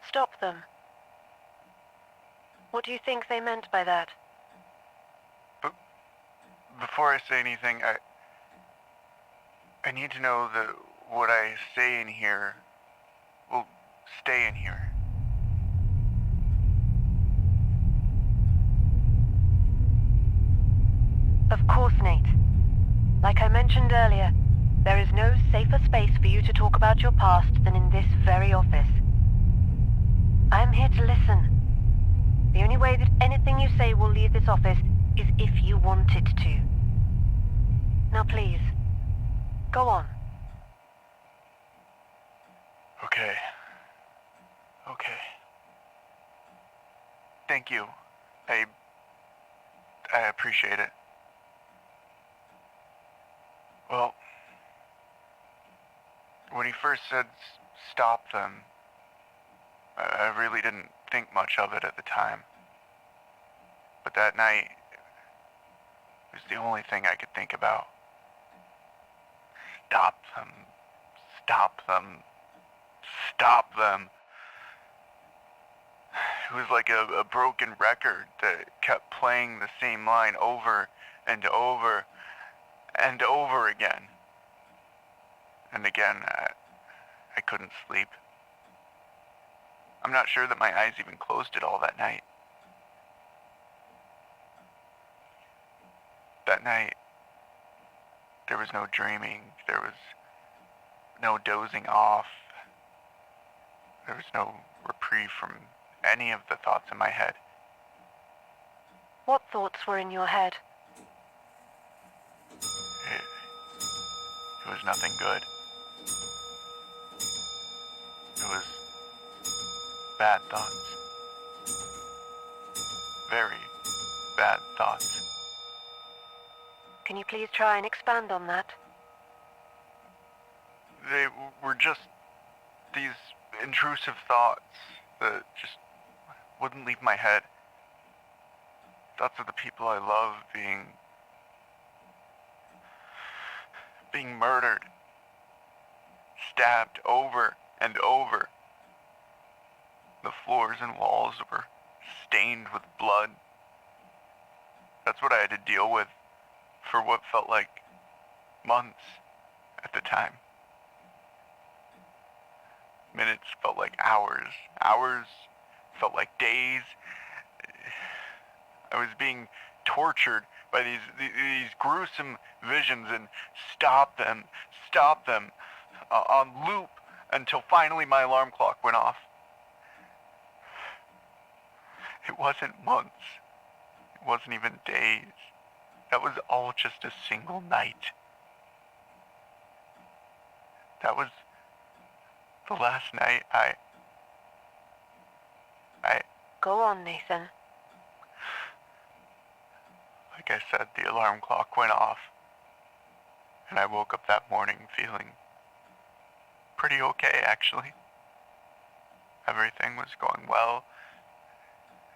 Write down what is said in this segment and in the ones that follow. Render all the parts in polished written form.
Stop them. What do you think they meant by that? Before I say anything, I need to know that what I say in here will stay in here. Of course, Nate. Like I mentioned earlier, there is no safer space for you to talk about your past than in this very office. I'm here to listen. The only way that anything you say will leave this office is if you want it to. Now please, go on. Okay. Thank you. I appreciate it. Well, when he first said stop them, I really didn't think much of it at the time. But that night, it was the only thing I could think about. Stop them. Stop them. Stop them. It was like a broken record that kept playing the same line over and over and over again. And again, I couldn't sleep. I'm not sure that my eyes even closed at all that night. That night, there was no dreaming, there was no dozing off, there was no reprieve from any of the thoughts in my head. What thoughts were in your head? It was nothing good. It was bad thoughts. Very bad thoughts. Can you please try and expand on that? They were just these intrusive thoughts that just wouldn't leave my head. Thoughts of the people I love being murdered, stabbed over and over. The floors and walls were stained with blood. That's what I had to deal with for what felt like months at the time. Minutes felt like hours. Hours felt like days. I was being tortured by these gruesome visions, and stop them, on loop until finally my alarm clock went off. It wasn't months. It wasn't even days. That was all just a single night. That was the last night I... Go on, Nathan. Like I said, the alarm clock went off, and I woke up that morning feeling pretty okay, actually. Everything was going well.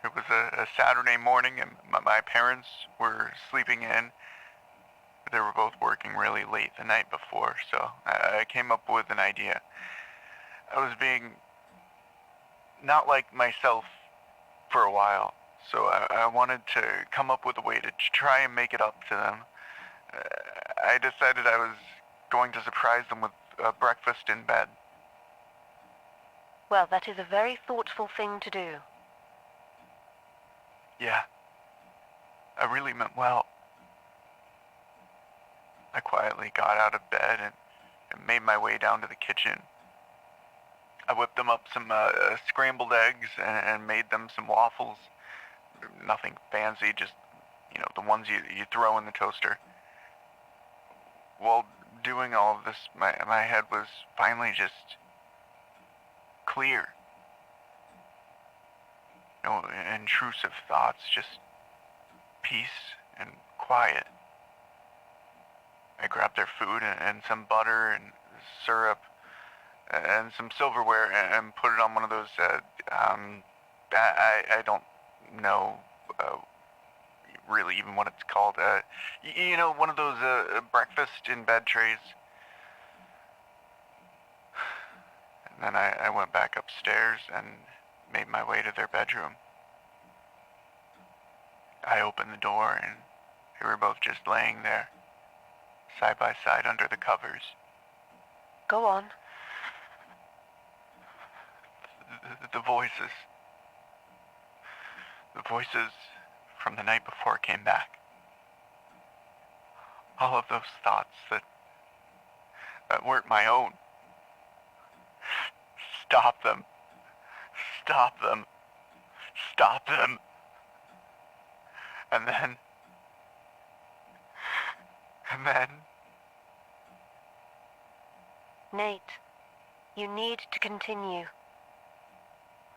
It was a Saturday morning, and my parents were sleeping in. They were both working really late the night before, so I came up with an idea. I was being not like myself for a while, so I wanted to come up with a way to try and make it up to them. I decided I was going to surprise them with breakfast in bed. Well, that is a very thoughtful thing to do. Yeah, I really meant well. I quietly got out of bed and made my way down to the kitchen. I whipped them up some scrambled eggs and made them some waffles. Nothing fancy, just, the ones you throw in the toaster. While doing all of this, my head was finally just clear. No intrusive thoughts, just peace and quiet. I grabbed their food and some butter and syrup and some silverware and put it on one of those, I don't know really even what it's called. One of those breakfast in bed trays. And then I went back upstairs and made my way to their bedroom. I opened the door and they were both just laying there, side by side under the covers. Go on. The voices. The voices from the night before came back. All of those thoughts that weren't my own. Stop them. Stop them. Stop them. And then... Nate, you need to continue.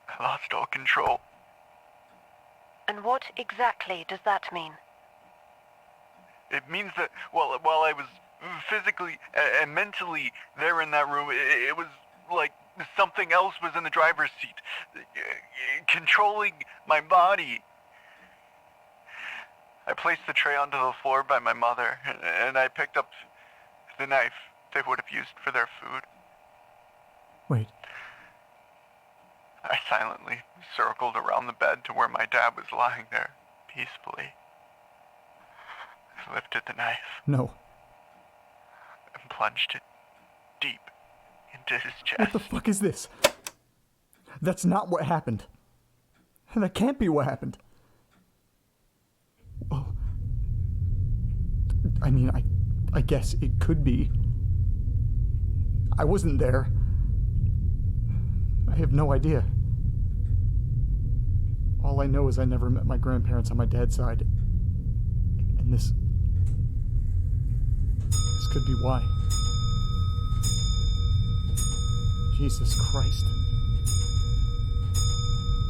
I lost all control. And what exactly does that mean? It means that while I was physically and mentally there in that room, it was like something else was in the driver's seat, controlling my body. I placed the tray onto the floor by my mother, and I picked up the knife they would have used for their food. Wait. I silently circled around the bed to where my dad was lying there, peacefully. I lifted the knife. No. And plunged it deep into his chest. What the fuck is this? That's not what happened. That can't be what happened. Oh. I mean, I guess it could be. I wasn't there. I have no idea. All I know is I never met my grandparents on my dad's side. And this could be why. Jesus Christ.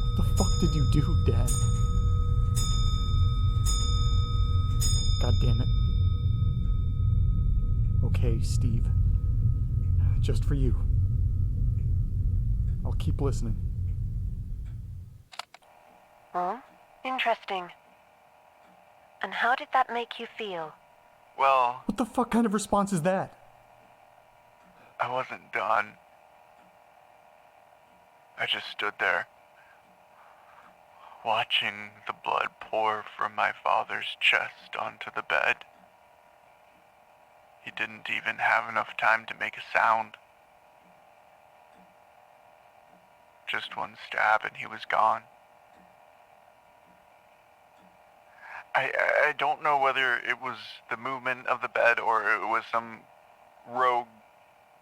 What the fuck did you do, Dad? God damn it. Okay, Steve. Just for you. I'll keep listening. Hmm? Interesting. And how did that make you feel? Well, What the fuck kind of response is that? I wasn't done. I just stood there, watching the blood pour from my father's chest onto the bed. He didn't even have enough time to make a sound. Just one stab and he was gone. I don't know whether it was the movement of the bed or it was some rogue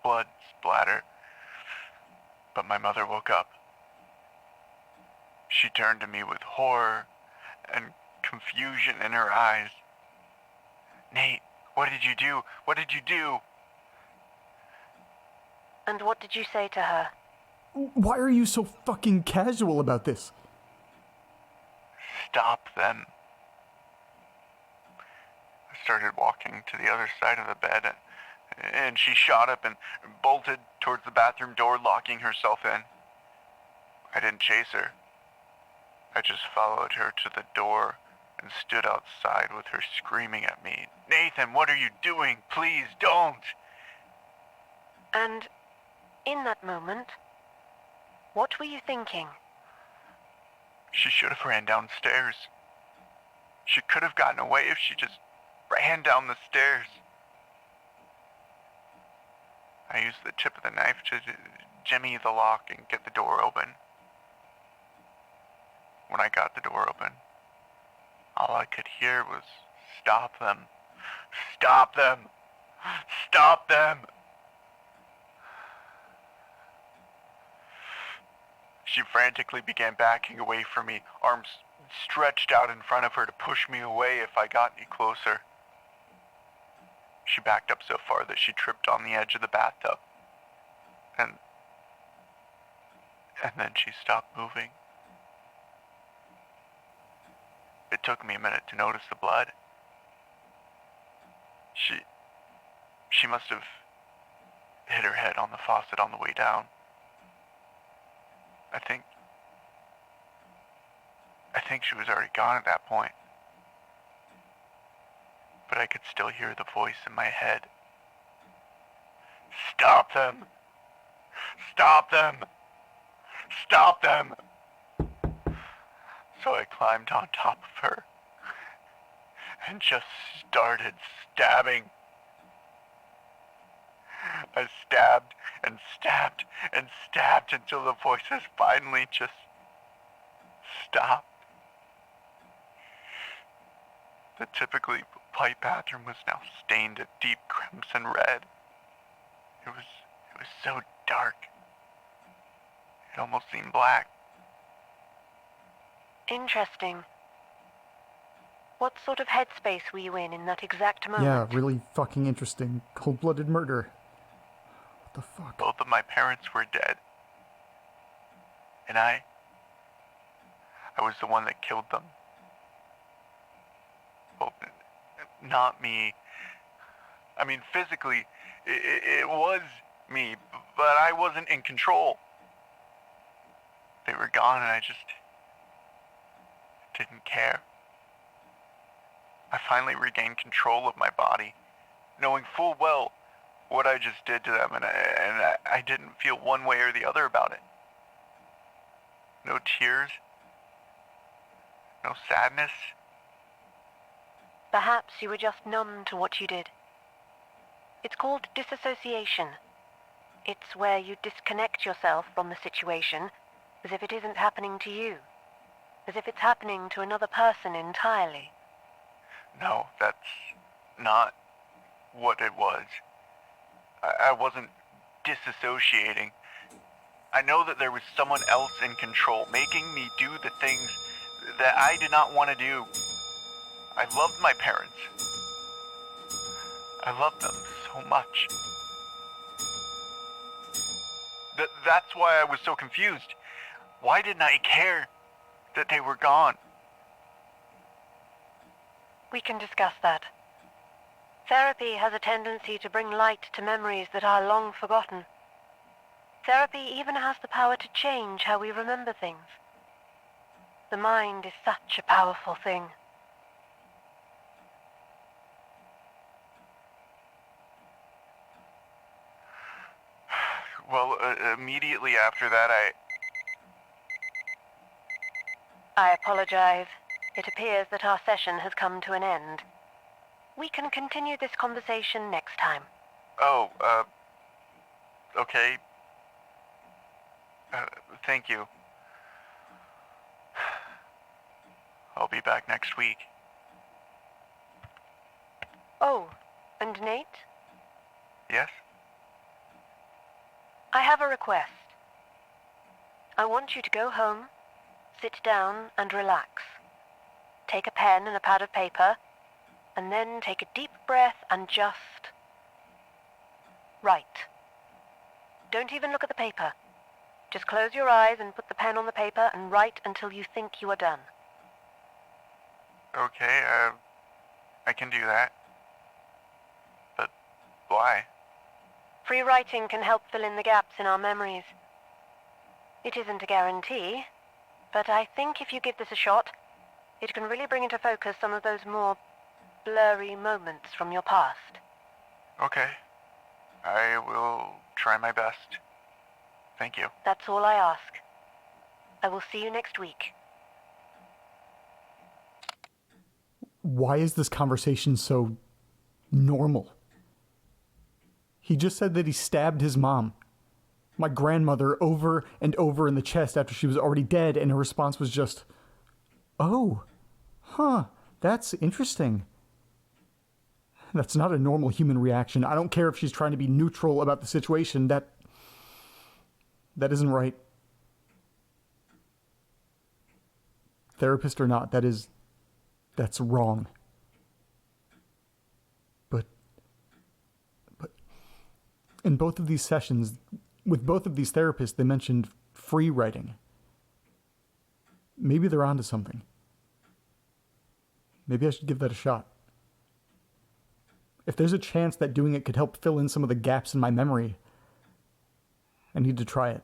blood splatter, but my mother woke up. She turned to me with horror and confusion in her eyes. Nate, what did you do? What did you do? And what did you say to her? Why are you so fucking casual about this? Stop them. I started walking to the other side of the bed, and she shot up and bolted towards the bathroom door, locking herself in. I didn't chase her. I just followed her to the door and stood outside with her screaming at me, "Nathan, what are you doing? Please don't!" And in that moment, what were you thinking? She should have ran downstairs. She could have gotten away if she just ran down the stairs. I used the tip of the knife to jimmy the lock and get the door open. When I got the door open, all I could hear was, "Stop them! Stop them! Stop them!" She frantically began backing away from me, arms stretched out in front of her to push me away if I got any closer. She backed up so far that she tripped on the edge of the bathtub. And then she stopped moving. It took me a minute to notice the blood. She must have hit her head on the faucet on the way down. I think she was already gone at that point. But I could still hear the voice in my head. "Stop them! Stop them! Stop them!" So I climbed on top of her and just started stabbing. I stabbed and stabbed and stabbed until the voices finally just stopped. The typically white bathroom was now stained a deep crimson red. It was so dark. It almost seemed black. Interesting. What sort of headspace were you in that exact moment? Yeah, really fucking interesting. Cold-blooded murder. What the fuck? Both of my parents were dead. And I was the one that killed them. Well, not me. I mean, physically, it was me, but I wasn't in control. They were gone and I just didn't care. I finally regained control of my body, knowing full well what I just did to them, and I didn't feel one way or the other about it. No tears, no sadness. Perhaps you were just numb to what you did. It's called disassociation. It's where you disconnect yourself from the situation as if it isn't happening to you, as if it's happening to another person entirely. No, that's not what it was. I wasn't disassociating. I know that there was someone else in control, making me do the things that I did not want to do. I loved my parents. I loved them so much. That's why I was so confused. Why didn't I care that they were gone? We can discuss that. Therapy has a tendency to bring light to memories that are long forgotten. Therapy even has the power to change how we remember things. The mind is such a powerful thing. Well, immediately after that, I apologize. It appears that our session has come to an end. We can continue this conversation next time. Okay. Thank you. I'll be back next week. Oh, and Nate? Yes? I have a request. I want you to go home, sit down and relax. Take a pen and a pad of paper, and then take a deep breath and just write. Don't even look at the paper. Just close your eyes and put the pen on the paper and write until you think you are done. Okay, I can do that. But why? Free writing can help fill in the gaps in our memories. It isn't a guarantee, but I think if you give this a shot, it can really bring into focus some of those more blurry moments from your past. Okay. I will try my best. Thank you. That's all I ask. I will see you next week. Why is this conversation so normal? He just said that he stabbed his mom, my grandmother, over and over in the chest after she was already dead, and her response was just, oh, huh, that's interesting. That's not a normal human reaction. I don't care if she's trying to be neutral about the situation. That isn't right. Therapist or not, that's wrong. But in both of these sessions, with both of these therapists, they mentioned free writing. Maybe they're onto something. Maybe I should give that a shot. If there's a chance that doing it could help fill in some of the gaps in my memory, I need to try it.